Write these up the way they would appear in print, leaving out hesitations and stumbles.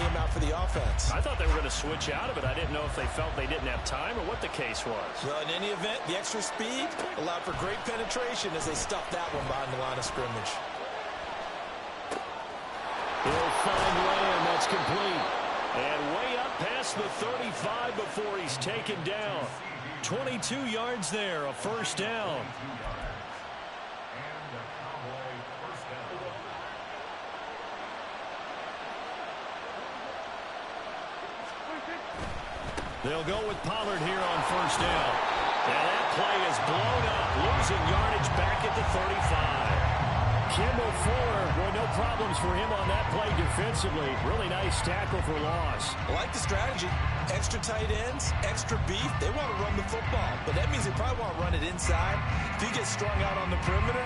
game out for the offense. I thought they were going to switch out of it. I didn't know if they felt they didn't have time or what the case was. Well, in any event, the extra speed allowed for great penetration as they stuffed that one behind the line of scrimmage. He'll find Lamb. That's complete. And way up past the 35 before he's taken down. 22 yards there, a first down. They'll go with Pollard here on first down. And that play is blown up, losing yardage back at the 35. Kimball Fuller, well, no problems for him on that play defensively. Really nice tackle for loss. I like the strategy. Extra tight ends, extra beef. They want to run the football, but that means they probably want to run it inside. If you get strung out on the perimeter,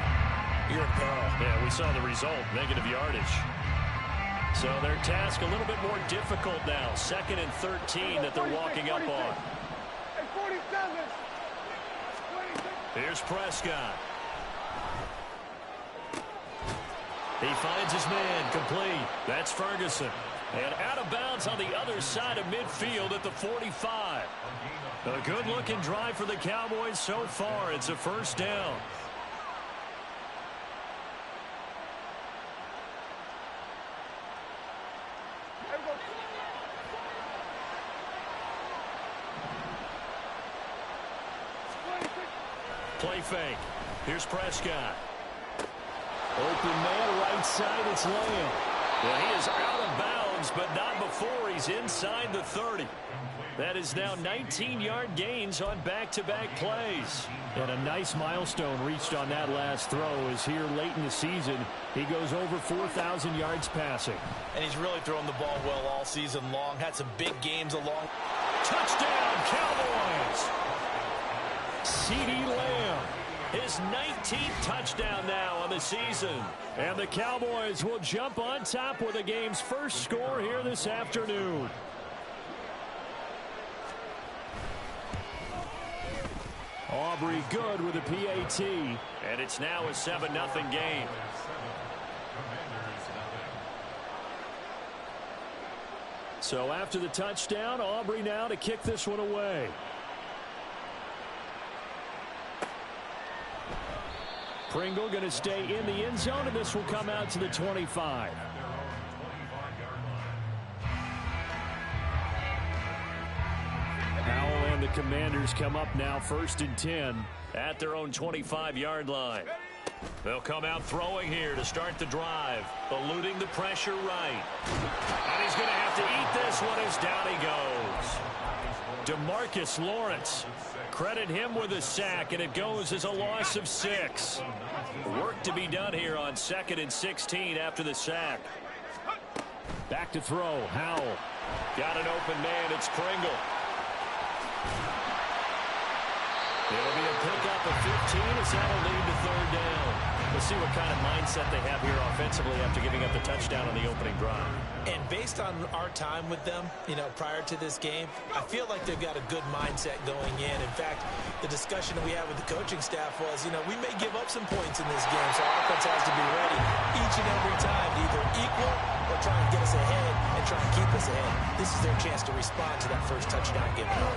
you're in peril. Yeah, we saw the result, negative yardage. So their task a little bit more difficult now. 2nd and 13 that they're walking up on. Here's Prescott. He finds his man, complete. That's Ferguson. And out of bounds on the other side of midfield at the 45. A good-looking drive for the Cowboys so far. It's a first down. Play fake. Here's Prescott. Open man, right side, it's Lamb. Well, he is out of bounds, but not before he's inside the 30. That is now 19-yard gains on back-to-back plays. And a nice milestone reached on that last throw as here late in the season, he goes over 4,000 yards passing. And he's really thrown the ball well all season long. Had some big games along. Touchdown, Cowboys! CeeDee Lamb. His 19th touchdown now on the season. And the Cowboys will jump on top with the game's first score here this afternoon. Aubrey good with a PAT. And it's now a 7-0 game. So after the touchdown, Aubrey now to kick this one away. Pringle going to stay in the end zone, and this will come out to the 25. Howell and the Commanders come up now 1st and 10 at their own 25-yard line. They'll come out throwing here to start the drive, eluding the pressure right. And he's going to have to eat this one as down he goes. DeMarcus Lawrence. Credit him with a sack, and it goes as a loss of 6. Work to be done here on 2nd and 16 after the sack. Back to throw. Howell. Got an open man. It's Pringle. It'll be a pickup of 15 as that'll lead to 3rd down. We'll see what kind of mindset they have here offensively after giving up the touchdown on the opening drive. And based on our time with them, prior to this game, I feel like they've got a good mindset going in. In fact, the discussion that we had with the coaching staff was, we may give up some points in this game, so our offense has to be ready each and every time to either equal or try and get us ahead and try and keep us ahead. This is their chance to respond to that first touchdown given up.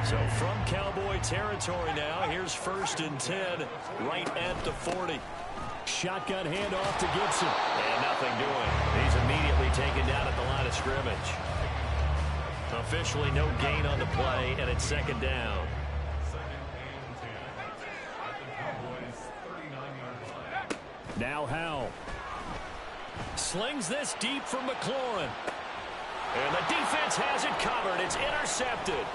So from Cowboy territory now, here's 1st and 10 right at the 40. Shotgun handoff to Gibson. And nothing doing. He's immediately taken down at the line of scrimmage. Officially no gain on the play, and it's 2nd down. Now Howell. Slings this deep for McLaurin. And the defense has it covered. It's intercepted.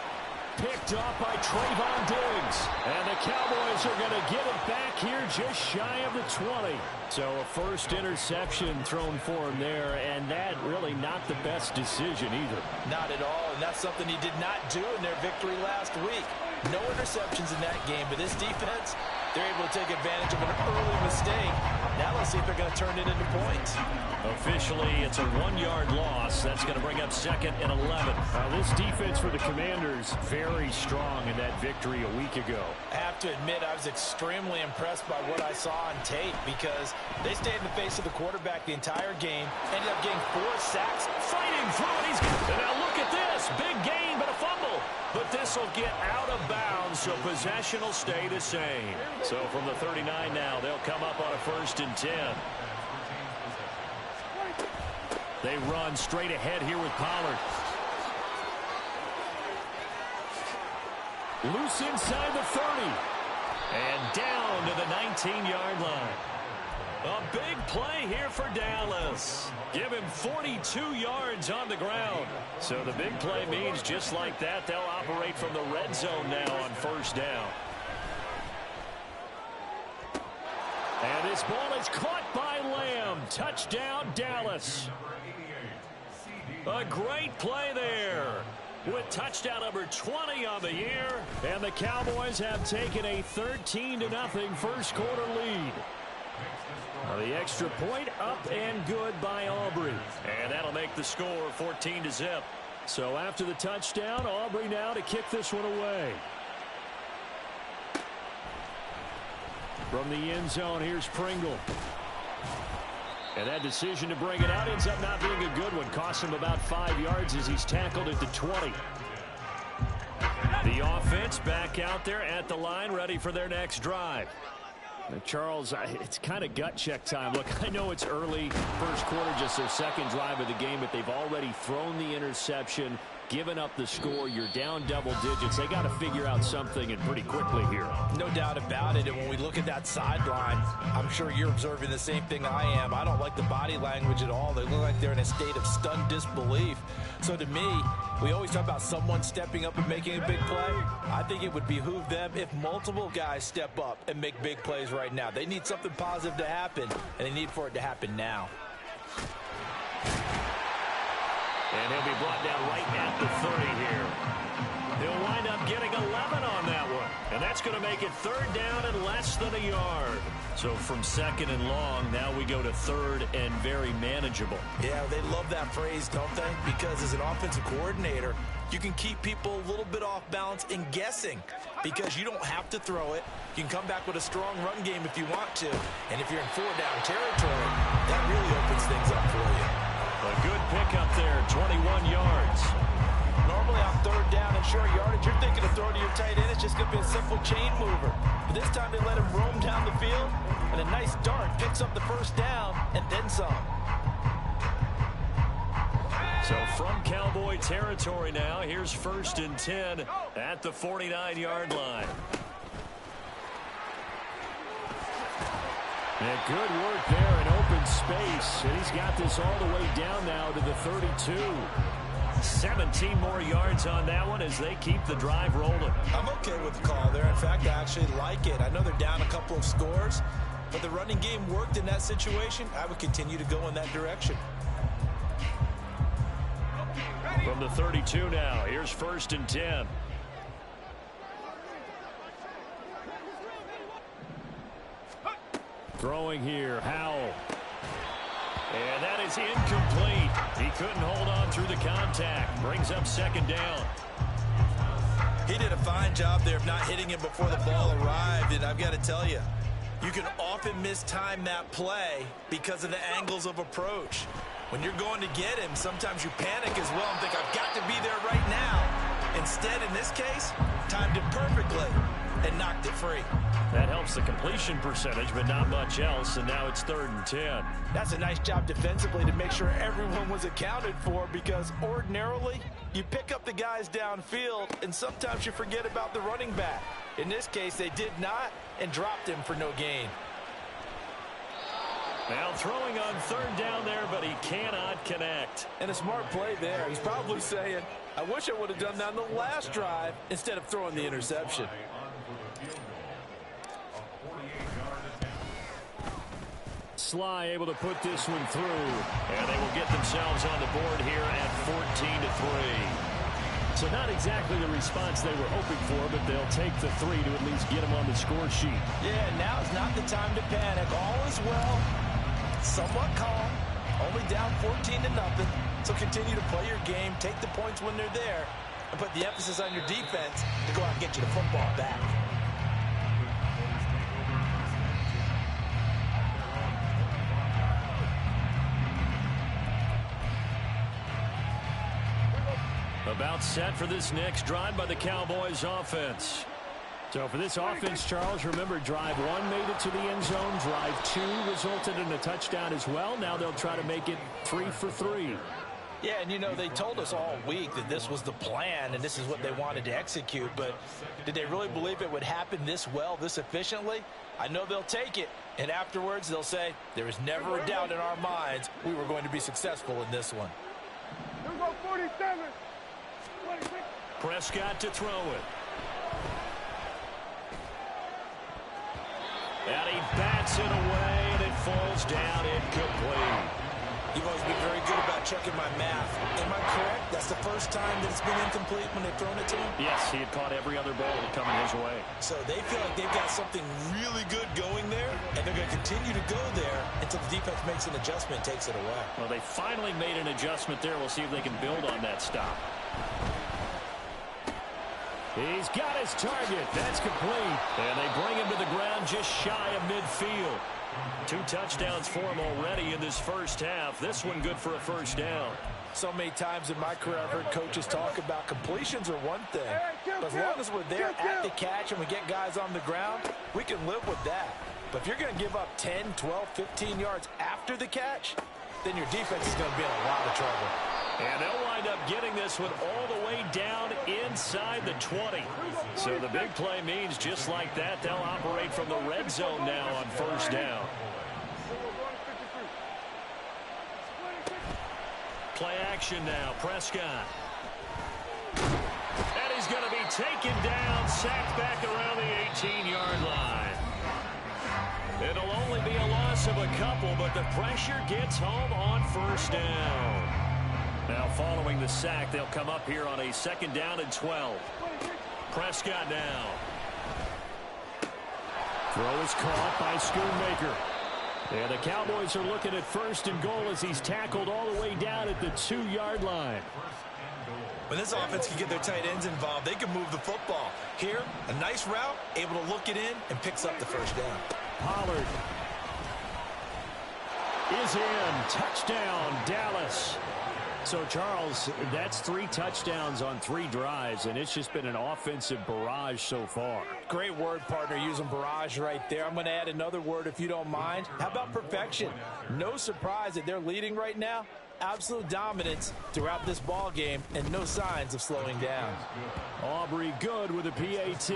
Picked off by Trayvon Diggs. And the Cowboys are going to get it back here just shy of the 20. So a first interception thrown for him there, and that really not the best decision either. Not at all, and that's something he did not do in their victory last week. No interceptions in that game, but this defense They're able to take advantage of an early mistake. Now let's see if they're going to turn it into points. Officially, it's a 1-yard loss. That's going to bring up 2nd and 11. This defense for the Commanders, very strong in that victory a week ago. I have to admit, I was extremely impressed by what I saw on tape because they stayed in the face of the quarterback the entire game, ended up getting 4 sacks. Fighting through it. And now look at this. Big gain, but a fumble. But this will get out of bounds, so possession will stay the same. So from the 39 now, they'll come up on a 1st and 10. They run straight ahead here with Pollard. Loose inside the 30. And down to the 19-yard line. A big play here for Dallas. Give him 42 yards on the ground. So the big play means just like that, they'll operate from the red zone now on 1st down. And this ball is caught by Lamb. Touchdown, Dallas. A great play there. With touchdown number 20 on the year. And the Cowboys have taken a 13-0 first quarter lead. Now the extra point up and good by Aubrey. And that'll make the score 14-0. So after the touchdown, Aubrey now to kick this one away. From the end zone, here's Pringle. And that decision to bring it out ends up not being a good one. Costs him about 5 yards as he's tackled at the 20. The offense back out there at the line, ready for their next drive. Now, Charles, it's kind of gut check time. Look, I know it's early, first quarter, just their 2nd drive of the game, but they've already thrown the interception, given up the score. You're down double digits. They got to figure out something, and pretty quickly here. No doubt about it. And when we look at that sideline, I'm sure you're observing the same thing I am. I don't like the body language at all. They look like they're in a state of stunned disbelief. So to me, we always talk about someone stepping up and making a big play. I think it would behoove them if multiple guys step up and make big plays right now. They need something positive to happen, and they need for it to happen now. And he'll be brought down right at the 30 here. He'll wind up getting 11 on that one. And that's going to make it 3rd down and less than a yard. So from 2nd and long, now we go to 3rd and very manageable. Yeah, they love that phrase, don't they? Because as an offensive coordinator, you can keep people a little bit off balance and guessing because you don't have to throw it. You can come back with a strong run game if you want to. And if you're in 4-down territory, that really opens things up for you. A good pickup there, 21 yards. Normally on 3rd down and short yardage, you're thinking of throwing to your tight end. It's just going to be a simple chain mover. But this time they let him roam down the field, and a nice dart picks up the 1st down and then some. So from Cowboy territory now, here's 1st and 10 at the 49-yard line. And good work there in open space. And he's got this all the way down now to the 32. 17 more yards on that one as they keep the drive rolling. I'm okay with the call there. In fact, I actually like it. I know they're down a couple of scores, but the running game worked in that situation. I would continue to go in that direction. From the 32 now, here's 1st and 10. Throwing here, Howell. And that is incomplete. He couldn't hold on through the contact. Brings up 2nd down. He did a fine job there of not hitting him before the ball arrived. And I've got to tell you, you can often mistime that play because of the angles of approach. When you're going to get him, sometimes you panic as well and think, I've got to be there right now. Instead, in this case, timed it perfectly and knocked it free. That helps the completion percentage, but not much else, and now it's 3rd and 10. That's a nice job defensively to make sure everyone was accounted for because ordinarily you pick up the guys downfield and sometimes you forget about the running back. In this case, they did not and dropped him for no gain. Now throwing on 3rd down there, but he cannot connect. And a smart play there. He's probably saying, I wish I would have done that on the last drive instead of throwing the interception. Sly able to put this one through, and they will get themselves on the board here at 14-3. So not exactly the response they were hoping for, but they'll take the 3 to at least get them on the score sheet. Yeah, now is not the time to panic. All is well, somewhat calm, only down 14-0. So continue to play your game, take the points when they're there, and put the emphasis on your defense to go out and get you the football back. About set for this next drive by the Cowboys offense. So for this offense, Charles, remember drive 1 made it to the end zone. Drive 2 resulted in a touchdown as well. Now they'll try to make it 3 for 3. Yeah, and you know, they told us all week that this was the plan and this is what they wanted to execute, but did they really believe it would happen this well, this efficiently? I know they'll take it, and afterwards they'll say, there was never a doubt in our minds we were going to be successful in this one. Here go 47. Prescott to throw it. And he bats it away, and it falls down incomplete. You've always been very good about checking my math. Am I correct? That's the first time that it's been incomplete when they've thrown it to him? Yes, he had caught every other ball coming his way. So they feel like they've got something really good going there, and they're going to continue to go there until the defense makes an adjustment and takes it away. Well, they finally made an adjustment there. We'll see if they can build on that stop. He's got his target. That's complete. And they bring him to the ground just shy of midfield. 2 touchdowns for him already in this first half. This one good for a first down. So many times in my career I've heard coaches talk about completions are one thing. But as long as we're there at the catch and we get guys on the ground, we can live with that. But if you're going to give up 10, 12, 15 yards after the catch, then your defense is going to be in a lot of trouble. And they'll wind up getting this one all the way down inside the 20. So the big play means just like that, they'll operate from the red zone now on first down. Play action now, Prescott. And he's going to be taken down, sacked back around the 18-yard line. It'll only be a loss of a couple, but the pressure gets home on first down. Now following the sack, they'll come up here on a 2nd down and 12. Prescott now. Throw is caught by Schoonmaker. And the Cowboys are looking at 1st and goal as he's tackled all the way down at the 2-yard line. When this offense can get their tight ends involved, they can move the football. Here, a nice route, able to look it in, and picks up the first down. Pollard is in. Touchdown, Dallas. So, Charles, that's 3 touchdowns on 3 drives, and it's just been an offensive barrage so far. Great word, partner, using barrage right there. I'm going to add another word if you don't mind. How about perfection? No surprise that they're leading right now. Absolute dominance throughout this ball game and no signs of slowing down. Aubrey good with a PAT.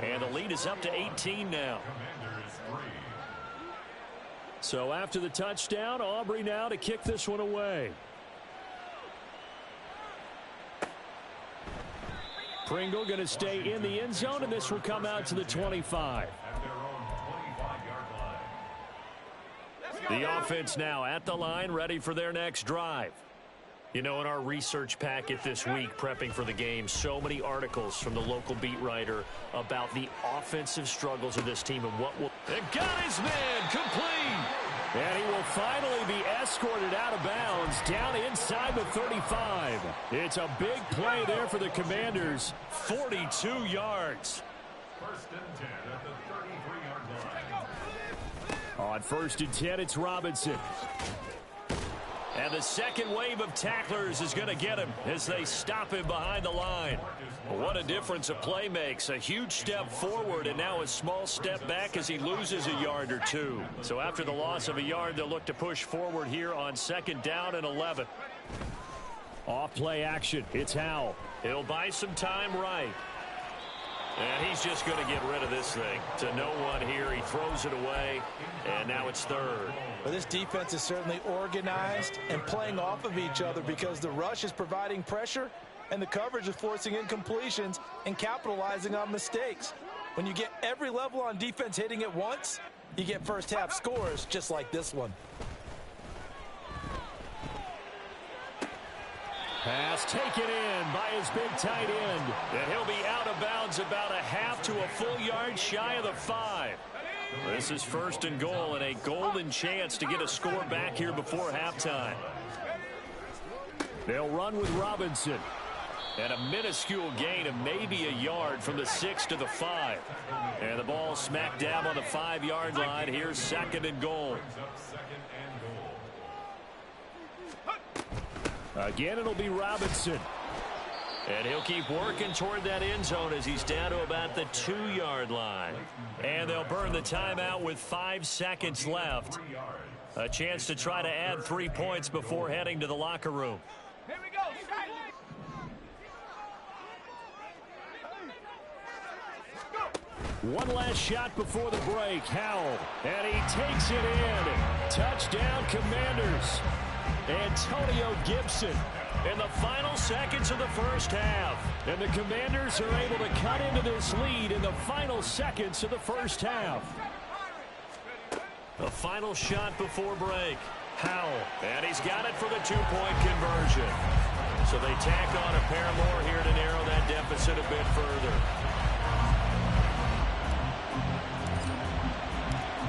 And the lead is up to 18 now. So after the touchdown, Aubrey now to kick this one away. Pringle going to stay in the end zone, and this will come out to the 25. The offense now at the line, ready for their next drive. You know, in our research packet this week, prepping for the game, so many articles from the local beat writer about the offensive struggles of this team and what will... They got his man complete. And he will finally be escorted out of bounds down inside the 35. It's a big play there for the Commanders. 42 yards. 1st and 10 at the 33-yard line. On 1st and 10, it's Robinson. And the second wave of tacklers is going to get him as they stop him behind the line. What a difference a play makes. A huge step forward and now a small step back as he loses a yard or 2. So after the loss of a yard, they'll look to push forward here on 2nd down and 11. Off play action. It's Howell. He'll buy some time right. And he's just going to get rid of this thing. To no one here. He throws it away. And now it's 3rd. Well, this defense is certainly organized and playing off of each other because the rush is providing pressure and the coverage is forcing incompletions and capitalizing on mistakes. When you get every level on defense hitting at once, you get first half scores just like this one. Pass taken in by his big tight end. And he'll be out of bounds about a half to a full yard shy of the 5. This is 1st and goal and a golden chance to get a score back here before halftime. They'll run with Robinson. And a minuscule gain of maybe a yard from the 6 to the 5. And the ball smacked down on the 5-yard line. Here's 2nd and goal. Again, it'll be Robinson. And he'll keep working toward that end zone as he's down to about the 2-yard line. And they'll burn the timeout with 5 seconds left. A chance to try to add 3 points before heading to the locker room. Here we go. One last shot before the break. Howell. And he takes it in. Touchdown, Commanders. Antonio Gibson in the final seconds of the first half. And the Commanders are able to cut into this lead in the final seconds of the first half. The final shot before break. Howell. And he's got it for the 2-point conversion. So they tack on a pair more here to narrow that deficit a bit further.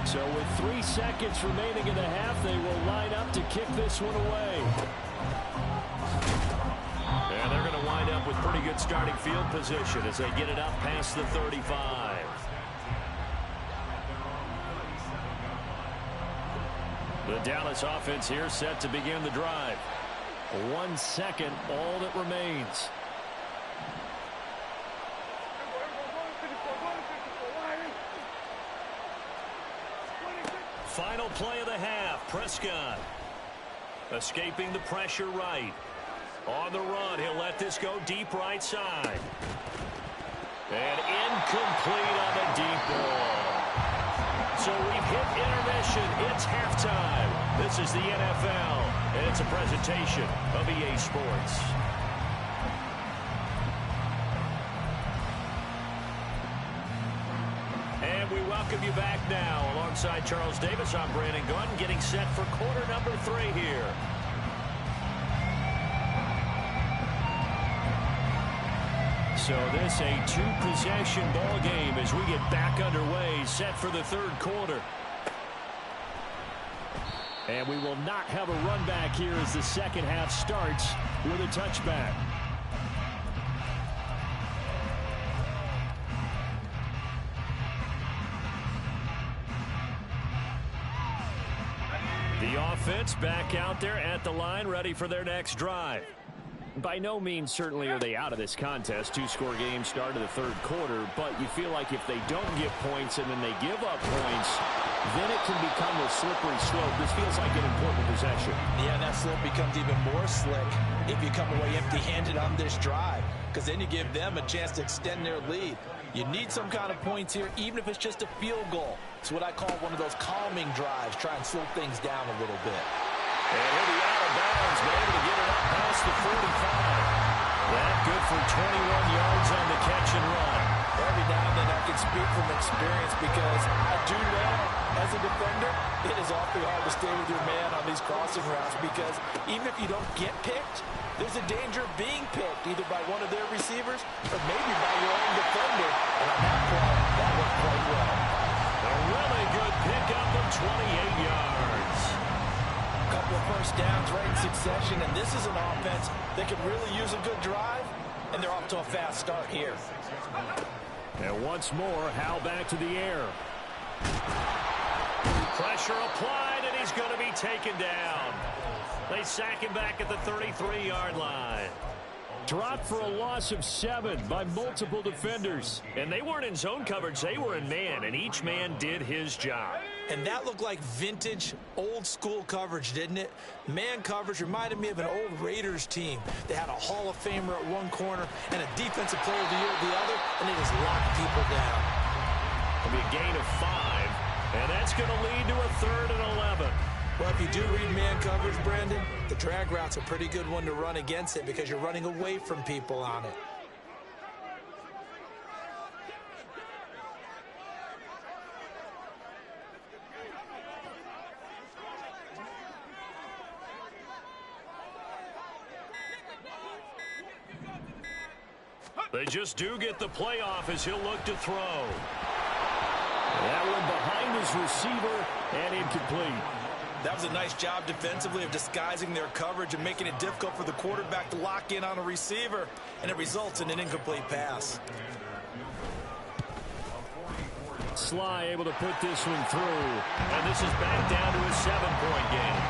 So with 3 seconds remaining in the half, they will line up to kick this one away. And they're going to wind up with pretty good starting field position as they get it up past the 35. The Dallas offense here set to begin the drive. 1 second, all that remains. Final play of the half. Prescott escaping the pressure right. On the run, he'll let this go deep right side. And incomplete on the deep ball. So we've hit intermission. It's halftime. This is the NFL, and it's a presentation of EA Sports. And we welcome you back now. Alongside Charles Davis, I'm Brandon Gunn, getting set for quarter number 3 here. So this a 2-possession ball game as we get back underway, set for the 3rd quarter. And we will not have a run back here as the second half starts with a touchback. The offense back out there at the line, ready for their next drive. By no means certainly are they out of this contest. 2-score game start of the 3rd quarter, but you feel like if they don't get points and then they give up points, then it can become a slippery slope. This feels like an important possession. Yeah, and that slope becomes even more slick if you come away empty-handed on this drive, because then you give them a chance to extend their lead. You need some kind of points here, even if it's just a field goal. It's what I call one of those calming drives. Try and slow things down a little bit. And he'll be out of bounds, but able to get it up past the 45. That good for 21 yards on the catch and run. Every now and then I can speak from experience because I do know, as a defender, it is awfully hard to stay with your man on these crossing routes because even if you don't get picked, there's a danger of being picked either by one of their receivers or maybe by your own defender. And on that play, that worked quite well. A really good pickup of 28 yards. Couple of first downs right in succession, and this is an offense that could really use a good drive, and they're off to a fast start here. And once more, Howell back to the air. Pressure applied, and he's going to be taken down. They sack him back at the 33-yard line. Dropped for a loss of 7 by multiple defenders. And they weren't in zone coverage. They were in man, and each man did his job. And that looked like vintage, old-school coverage, didn't it? Man coverage reminded me of an old Raiders team. They had a Hall of Famer at one corner and a Defensive Player of the Year at the other, and they just locked people down. It'll be a gain of 5, and that's going to lead to a 3rd and 11. Well, if you do read man coverage, Brandon, the drag route's a pretty good one to run against it because you're running away from people on it. They just do get the playoff as he'll look to throw. That one behind his receiver and incomplete. That was a nice job defensively of disguising their coverage and making it difficult for the quarterback to lock in on a receiver, and it results in an incomplete pass. Sly able to put this one through. And this is back down to a 7-point game.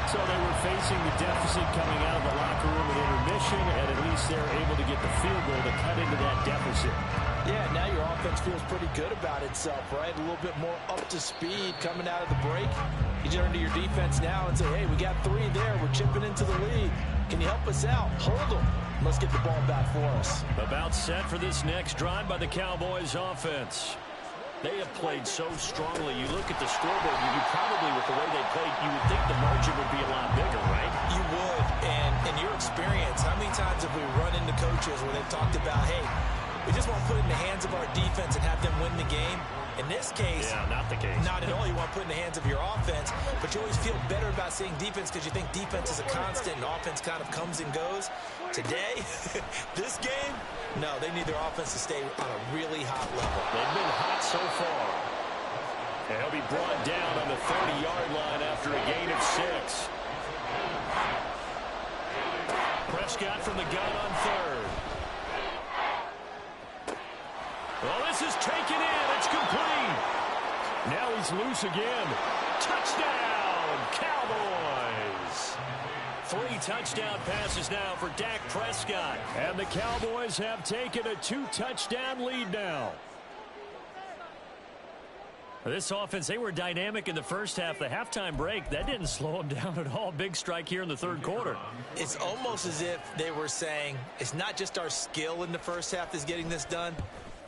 So they were facing the deficit coming out of the locker room at intermission, and at least they're able to get the field goal to cut into that deficit. Yeah, now your offense feels pretty good about itself, right? A little bit more up to speed coming out of the break. You turn to your defense now and say, hey, we got 3 there. We're chipping into the lead. Can you help us out? Hold them. Let's get the ball back for us. About set for this next drive by the Cowboys offense. They have played so strongly. You look at the scoreboard, you probably, with the way they played, you would think the margin would be a lot bigger, right? You would. And in your experience, how many times have we run into coaches where they've talked about, hey, we just want to put it in the hands of our defense and have them win the game? In this case, yeah, not the case. Not at all. You want to put it in the hands of your offense, but you always feel better about saying defense because you think defense is a constant and offense kind of comes and goes. Today, this game, no, they need their offense to stay on a really hot level. They've been hot so far. And he'll be brought down on the 30-yard line after a gain of 6. Prescott from the gun on 3rd. Well, this is taken in. It's complete. Now he's loose again. Touchdown, Cowboys. 3 touchdown passes now for Dak Prescott. And the Cowboys have taken a 2-touchdown lead now. This offense, they were dynamic in the first half. The halftime break, that didn't slow them down at all. Big strike here in the 3rd quarter. It's almost as if they were saying, it's not just our skill in the first half that's getting this done.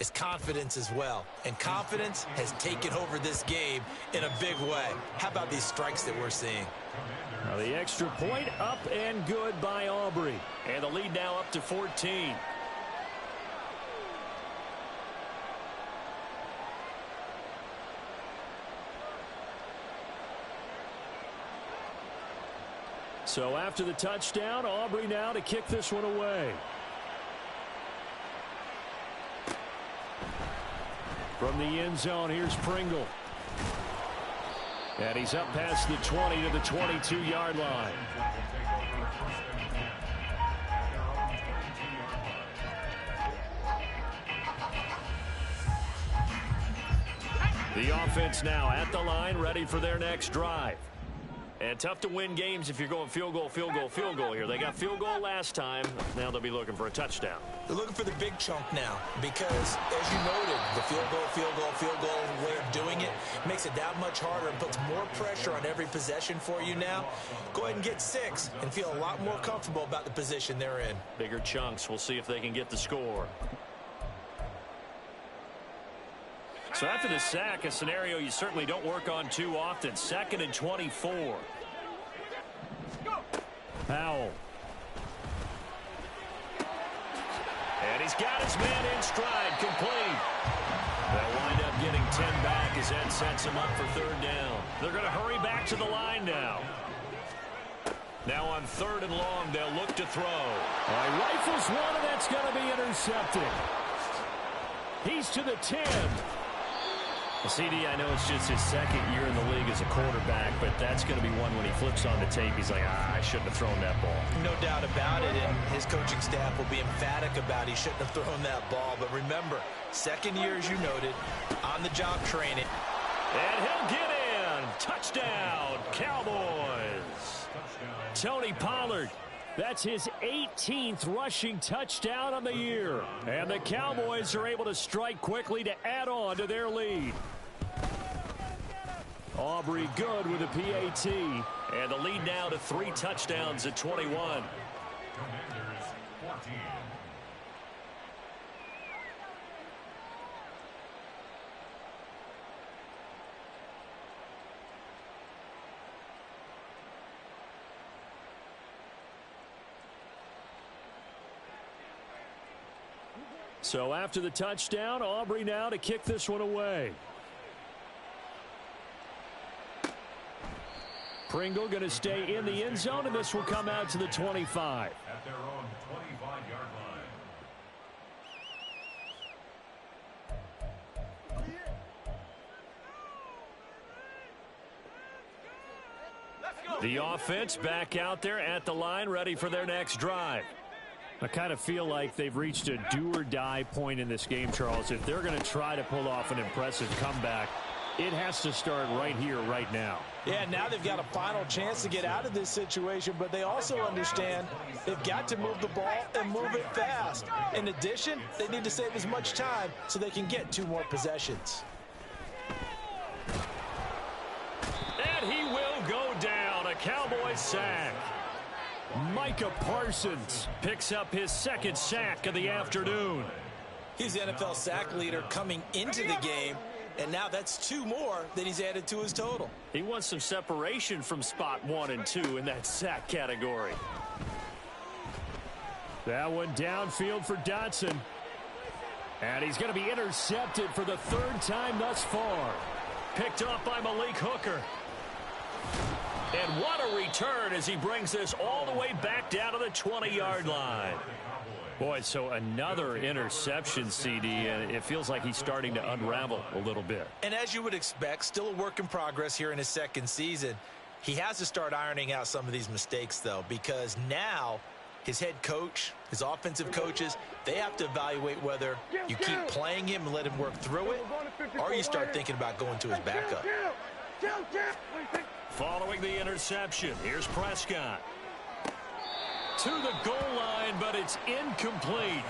It's confidence as well. And confidence has taken over this game in a big way. How about these strikes that we're seeing? Now the extra point up and good by Aubrey. And the lead now up to 14. So after the touchdown, Aubrey now to kick this one away. From the end zone, here's Pringle. And he's up past the 20 to the 22-yard line. The offense now at the line, ready for their next drive. And tough to win games if you're going field goal, field goal, field goal here. They got field goal last time. Now they'll be looking for a touchdown. They're looking for the big chunk now because, as you noted, the field goal way of doing it makes it that much harder and puts more pressure on every possession for you now. Go ahead and get 6 and feel a lot more comfortable about the position they're in. Bigger chunks. We'll see if they can get the score. So after the sack, a scenario you certainly don't work on too often. 2nd and 24. Powell. And he's got his man in stride, complete. They'll wind up getting 10 back as Ed sets him up for 3rd down. They're going to hurry back to the line now. Now on 3rd and long, they'll look to throw. Rifles one, and that's going to be intercepted. He's to the 10. CD, I know it's just his 2nd year in the league as a quarterback, but that's going to be one when he flips on the tape. He's like, I shouldn't have thrown that ball. No doubt about it, and his coaching staff will be emphatic about he shouldn't have thrown that ball. But remember, 2nd year, as you noted, on-the-job training. And he'll get in. Touchdown, Cowboys. Tony Pollard. That's his 18th rushing touchdown on the year. And the Cowboys are able to strike quickly to add on to their lead. Aubrey good with a PAT. And the lead now to 3 touchdowns at 21. So after the touchdown, Aubrey now to kick this one away. Pringle going to stay in the end zone, and this will come out to the 25. At their own 25-yard line. The offense back out there at the line, ready for their next drive. I kind of feel like they've reached a do-or-die point in this game, Charles. If they're going to try to pull off an impressive comeback, it has to start right here, right now. Yeah, now they've got a final chance to get out of this situation, but they also understand they've got to move the ball and move it fast. In addition, they need to save as much time so they can get 2 more possessions. And he will go down, a Cowboys sack. Micah Parsons Picks up his 2nd sack of the afternoon. He's the NFL sack leader coming into the game, and now that's 2 more that he's added to his total. He wants some separation from spot 1 and 2 in that sack category. That one downfield for Dotson. And he's going to be intercepted for the 3rd time thus far. Picked up by Malik Hooker. And what a return as he brings this all the way back down to the 20-yard line. Boy, so another interception, CD, and it feels like he's starting to unravel a little bit. And as you would expect, still a work in progress here in his 2nd season. He has to start ironing out some of these mistakes, though, because now his head coach, his offensive coaches, they have to evaluate whether you keep playing him and let him work through it, or you start thinking about going to his backup. Following the interception, here's Prescott. To the goal line, but it's incomplete.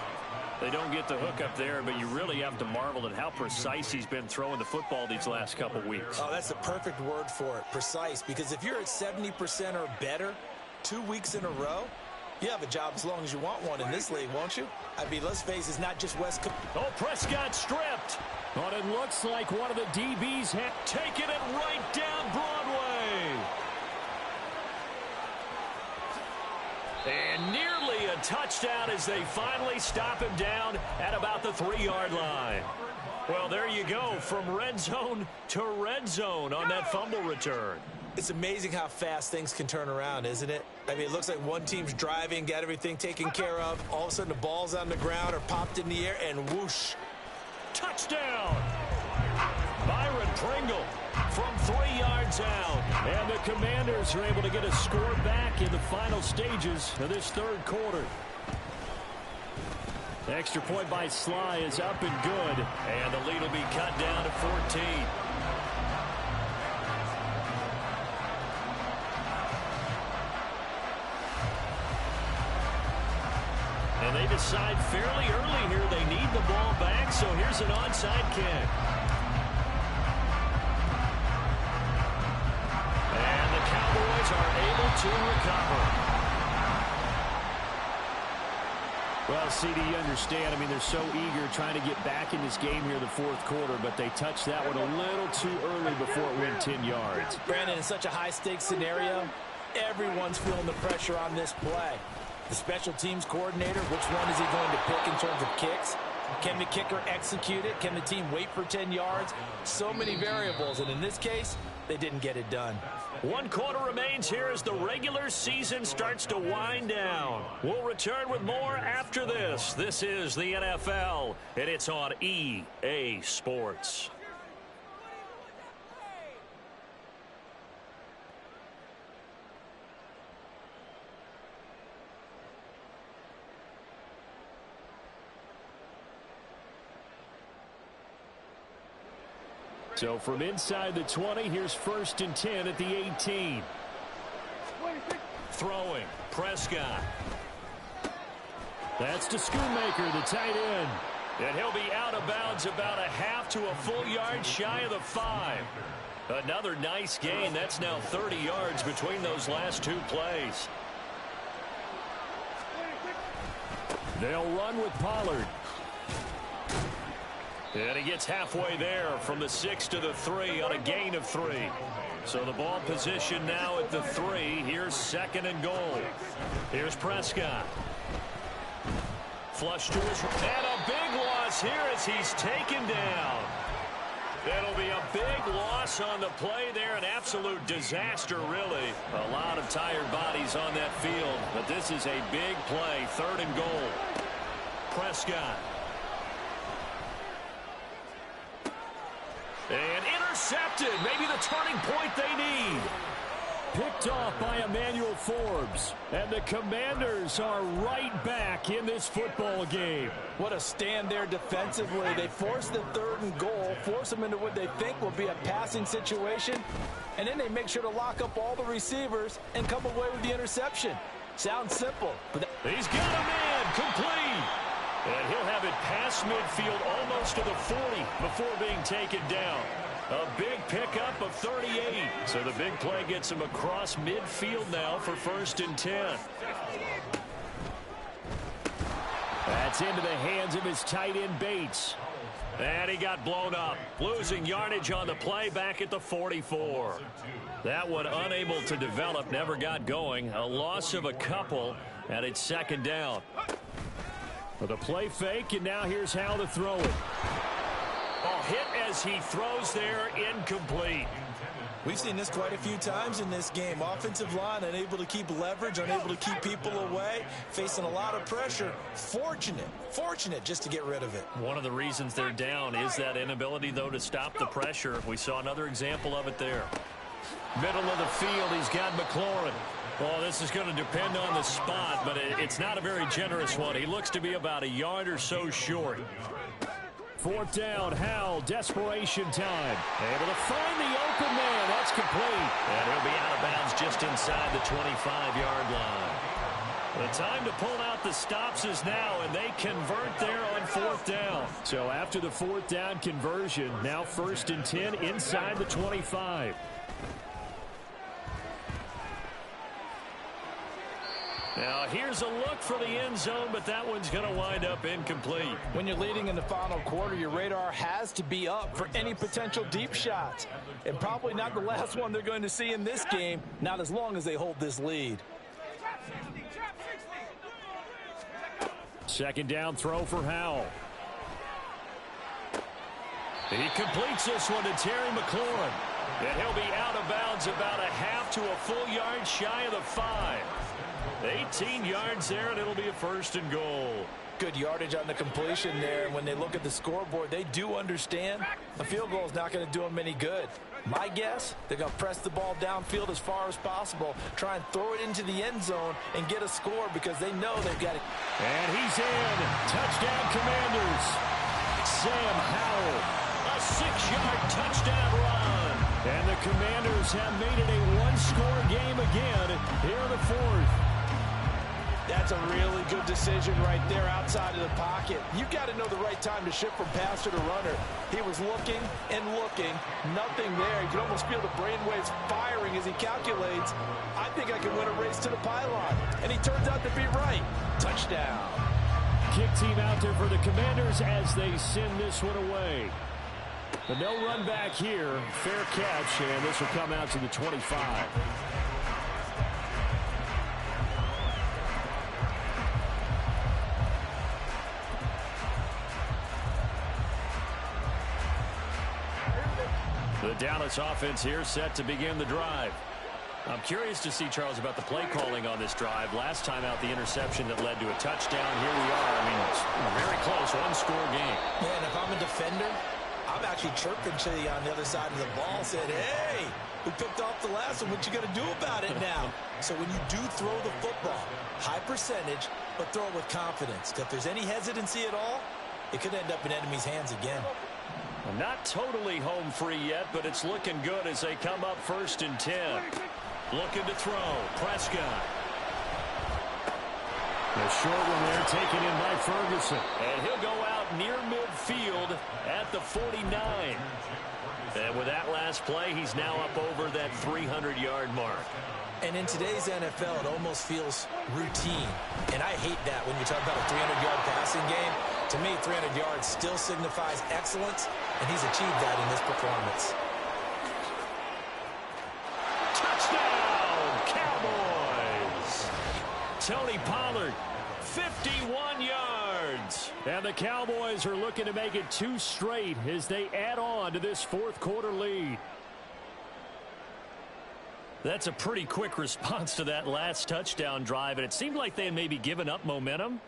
They don't get the hook up there, but you really have to marvel at how precise he's been throwing the football these last couple weeks. Oh, that's the perfect word for it, precise, because if you're at 70% or better 2 weeks in a row, you have a job as long as you want one in this league, won't you? I mean, let's face it, it's not just West Coast. Oh, Prescott stripped. But it looks like one of the DBs had taken it right down Broadway. And nearly a touchdown as they finally stop him down at about the 3-yard line. Well, there you go, from red zone to red zone on that fumble return. It's amazing how fast things can turn around, isn't it? I mean, it looks like one team's driving, got everything taken care of. All of a sudden, the ball's on the ground or popped in the air, and whoosh. Touchdown! Byron Pringle from 3 yards out. And the Commanders are able to get a score back in the final stages of this 3rd quarter. The extra point by Sly is up and good. And the lead will be cut down to 14. And they decide fairly early here they need the ball back, so here's an onside kick. And the Cowboys are able to recover. Well, CD, you understand. I mean, they're so eager trying to get back in this game here in the 4th quarter, but they touched that one a little too early before it went 10 yards. Brandon, in such a high-stakes scenario, everyone's feeling the pressure on this play. The special teams coordinator, which one is he going to pick in terms of kicks? Can the kicker execute it? Can the team wait for 10 yards? So many variables, and in this case, they didn't get it done. 1 quarter remains here as the regular season starts to wind down. We'll return with more after this. This is the NFL, and it's on EA Sports. So from inside the 20, here's 1st and 10 at the 18. Throwing, Prescott. That's to Schoonmaker, the tight end. And he'll be out of bounds about a half to a full yard shy of the 5. Another nice gain. That's now 30 yards between those last 2 plays. They'll run with Pollard. And he gets halfway there from the 6 to the 3 on a gain of 3. So the ball position now at the 3. Here's 2nd and goal. Here's Prescott. Flush to his right. And a big loss here as he's taken down. It'll be a big loss on the play there. An absolute disaster, really. A lot of tired bodies on that field. But this is a big play. 3rd and goal. Prescott. And intercepted. Maybe the turning point they need. Picked off by Emmanuel Forbes. And the Commanders are right back in this football game. What a stand there defensively. They force the 3rd and goal, force them into what they think will be a passing situation, and then they make sure to lock up all the receivers and come away with the interception. Sounds simple. But he's got a man complete. And he'll have it past midfield almost to the 40 before being taken down. A big pickup of 38. So the big play gets him across midfield now for 1st and 10. That's into the hands of his tight end Bates. And he got blown up, losing yardage on the play back at the 44. That one unable to develop, never got going. A loss of a couple, and it's 2nd down. With a play fake, and now here's how to throw it. Oh, hit as he throws there, incomplete. We've seen this quite a few times in this game. Offensive line unable to keep leverage, unable to keep people away, facing a lot of pressure. Fortunate just to get rid of it. One of the reasons they're down is that inability, though, to stop the pressure. We saw another example of it there. Middle of the field, he's got McLaurin. Well, this is going to depend on the spot, but it's not a very generous one. He looks to be about a yard or so short. 4th down, Howell, desperation time. Able to find the open man. That's complete. And he'll be out of bounds just inside the 25-yard line. The time to pull out the stops is now, and they convert there on 4th down. So after the 4th down conversion, now 1st and 10 inside the 25. Now, here's a look for the end zone, but that one's going to wind up incomplete. When you're leading in the final quarter, your radar has to be up for any potential deep shots. And probably not the last one they're going to see in this game, not as long as they hold this lead. 2nd down throw for Howell. He completes this one to Terry McLaurin. And he'll be out of bounds about a half to a full yard shy of the 5. 18 yards there, and it'll be a 1st and goal. Good yardage on the completion there. When they look at the scoreboard, they do understand a field goal is not going to do them any good. My guess, they're going to press the ball downfield as far as possible, try and throw it into the end zone and get a score because they know they've got it. And he's in. Touchdown, Commanders. Sam Howell. A 6-yard touchdown run. And the Commanders have made it a 1-score game again here in the 4th. That's a really good decision right there outside of the pocket. You've got to know the right time to shift from passer to runner. He was looking and looking, nothing there. You can almost feel the brainwaves firing as he calculates, I think I can win a race to the pylon. And he turns out to be right. Touchdown. Kick team out there for the Commanders as they send this one away. But no run back here. Fair catch, and this will come out to the 25. The Dallas offense here set to begin the drive. I'm curious to see, Charles, about the play calling on this drive. Last time out, the interception that led to a touchdown. Here we are. I mean, it's very close, 1-score game. Yeah, and if I'm a defender, I'm actually chirping to you on the other side of the ball, said, hey, we picked off the last one. What you going to do about it now? So when you do throw the football, high percentage, but throw it with confidence. Because if there's any hesitancy at all, it could end up in enemy's hands again. Not totally home free yet, but it's looking good as they come up 1st and 10. Looking to throw. Prescott. The short one there taken in by Ferguson. And he'll go out near midfield at the 49. And with that last play, he's now up over that 300-yard mark. And in today's NFL, it almost feels routine. And I hate that when you talk about a 300-yard passing game. To me, 300 yards still signifies excellence, and he's achieved that in this performance. Touchdown, Cowboys! Tony Pollard, 51 yards. And the Cowboys are looking to make it 2 straight as they add on to this 4th quarter lead. That's a pretty quick response to that last touchdown drive, and it seemed like they had maybe given up momentum.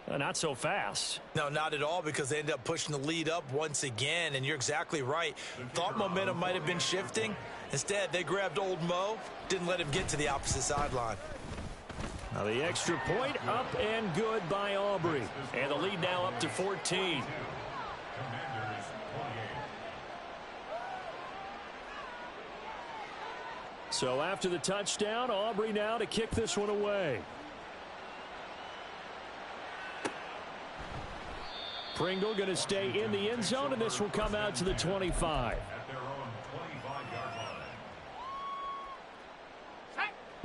Not so fast. No, not at all, because they end up pushing the lead up once again, and you're exactly right. Thought momentum might have been shifting, Instead, they grabbed old Mo, didn't let him get to the opposite sideline. Now the extra point up and good by Aubrey. And the lead now up to 14. So after the touchdown, Aubrey now to kick this one away. Pringle going to stay in the end zone, and this will come out to the 25.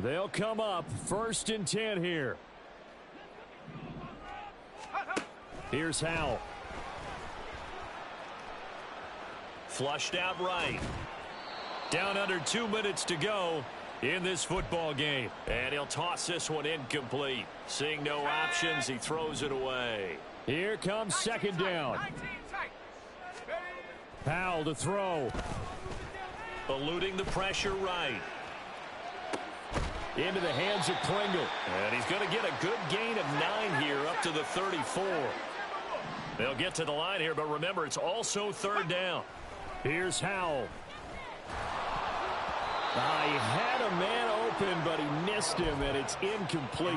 They'll come up 1st and 10 here. Here's Howell. Flushed out right. Down under 2 minutes to go in this football game. And he'll toss this one incomplete. Seeing no options, he throws it away. Here comes 2nd down. Howell to throw. Eluding the pressure right. Into the hands of Pringle. And he's going to get a good gain of 9 here up to the 34. They'll get to the line here, but remember, it's also 3rd down. Here's Howell. He had a man open, but he missed him, and it's incomplete.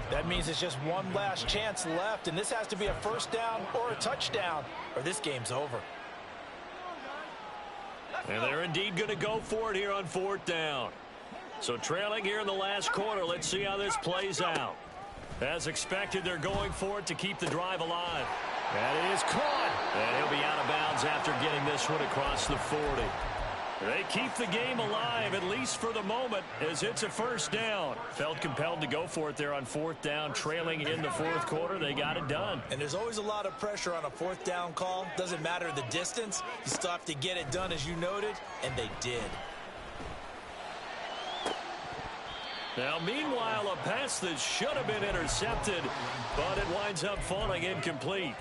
That means it's just one last chance left, and this has to be a 1st down or a touchdown, or this game's over. And they're indeed going to go for it here on 4th down. So trailing here in the last quarter, let's see how this plays out. As expected, they're going for it to keep the drive alive. That is caught. And he'll be out of bounds after getting this one across the 40. They keep the game alive, at least for the moment, as it's a 1st down. Felt compelled to go for it there on 4th down, trailing in the 4th quarter. They got it done. And there's always a lot of pressure on a 4th down call. Doesn't matter the distance. You still have to get it done, as you noted, and they did. Now, meanwhile, a pass that should have been intercepted, but it winds up falling incomplete.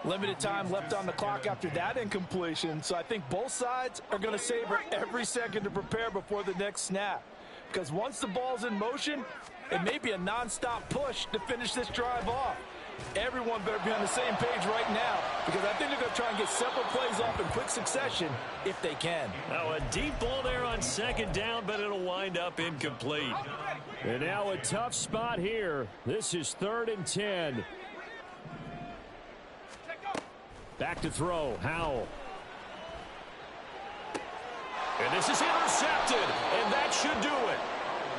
Limited time left on the clock after that incompletion, so I think both sides are going to savor every second to prepare before the next snap. Because once the ball's in motion, it may be a nonstop push to finish this drive off. Everyone better be on the same page right now, because I think they're going to try and get several plays off in quick succession if they can. Now a deep ball there on 2nd down, but it'll wind up incomplete. And now a tough spot here. This is 3rd and 10. Back to throw, Howell. And this is intercepted, and that should do it.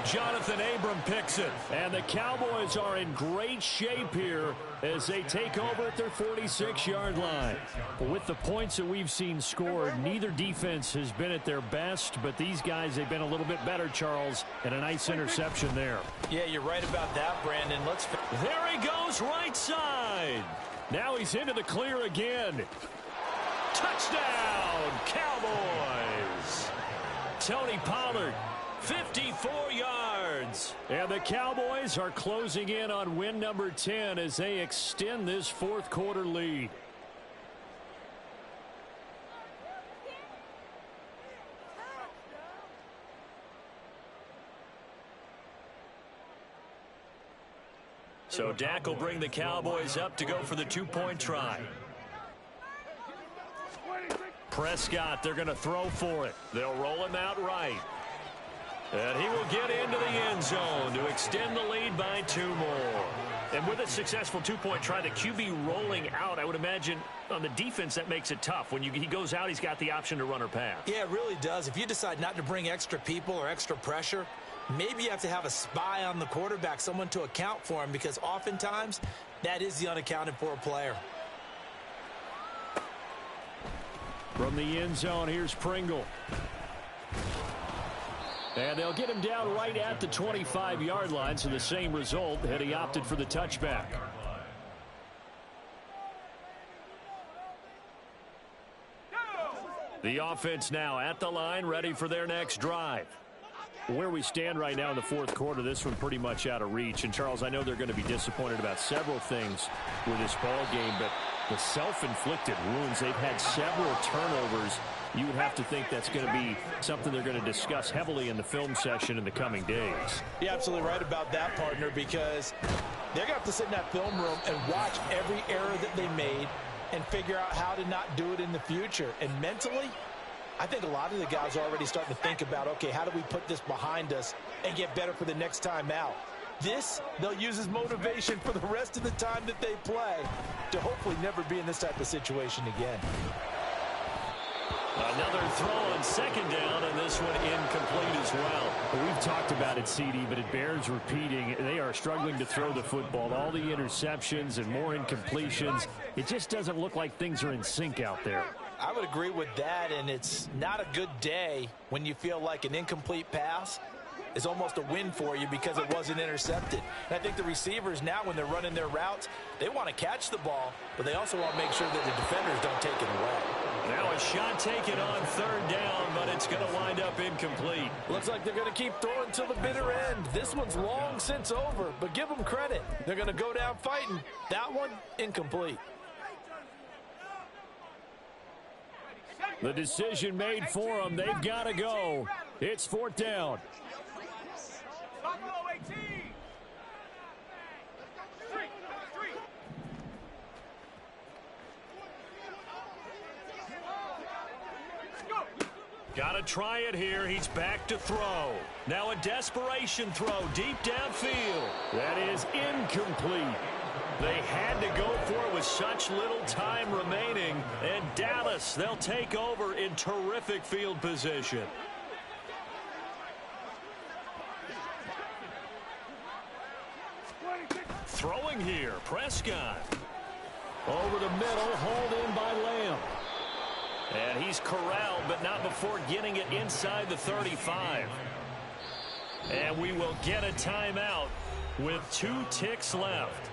Jonathan Abram picks it. And the Cowboys are in great shape here as they take over at their 46-yard line. With the points that we've seen scored, neither defense has been at their best, but these guys, they've been a little bit better, Charles, and a nice interception there. Yeah, you're right about that, Brandon. There he goes, right side. Now he's into the clear again. Touchdown, Cowboys. Tony Pollard, 54 yards. And the Cowboys are closing in on win number 10 as they extend this 4th quarter lead. So Dak will bring the Cowboys up to go for the 2-point try. Prescott, they're going to throw for it. They'll roll him out right. And he will get into the end zone to extend the lead by 2 more. And with a successful 2-point try, the QB rolling out, I would imagine on the defense that makes it tough. When he goes out, he's got the option to run or pass. Yeah, it really does. If you decide not to bring extra people or extra pressure, maybe you have to have a spy on the quarterback, someone to account for him, because oftentimes that is the unaccounted for player. From the end zone, here's Pringle. And they'll get him down right at the 25-yard line, so the same result had he opted for the touchback. The offense now at the line, ready for their next drive. Where we stand right now in the 4th quarter, this one pretty much out of reach. And, Charles, I know they're going to be disappointed about several things with this ball game, but the self-inflicted wounds, they've had several turnovers. You would have to think that's going to be something they're going to discuss heavily in the film session in the coming days. You're absolutely right about that, partner, because they're going to have to sit in that film room and watch every error that they made and figure out how to not do it in the future. And mentally, I think a lot of the guys are already starting to think about, okay, how do we put this behind us and get better for the next time out? This, they'll use as motivation for the rest of the time that they play to hopefully never be in this type of situation again. Another throw on second down, and this one incomplete as well. We've talked about it, CD, but it bears repeating. They are struggling to throw the football. All the interceptions and more incompletions. It just doesn't look like things are in sync out there. I would agree with that, and it's not a good day when you feel like an incomplete pass is almost a win for you because it wasn't intercepted. And I think the receivers now, when they're running their routes, they want to catch the ball, but they also want to make sure that the defenders don't take it away. Now a shot taken on third down, but it's going to wind up incomplete. Looks like they're going to keep throwing till the bitter end. This one's long since over, but give them credit. They're going to go down fighting. That one, incomplete. The decision made for them. They've got to go. It's fourth down. Got to try it here. He's back to throw. Now a desperation throw deep downfield. That is incomplete. They had to go for it with such little time remaining. And Dallas, they'll take over in terrific field position. Throwing here, Prescott. Over the middle, hauled in by Lamb. And he's corralled, but not before getting it inside the 35. And we will get a timeout with 2 ticks left.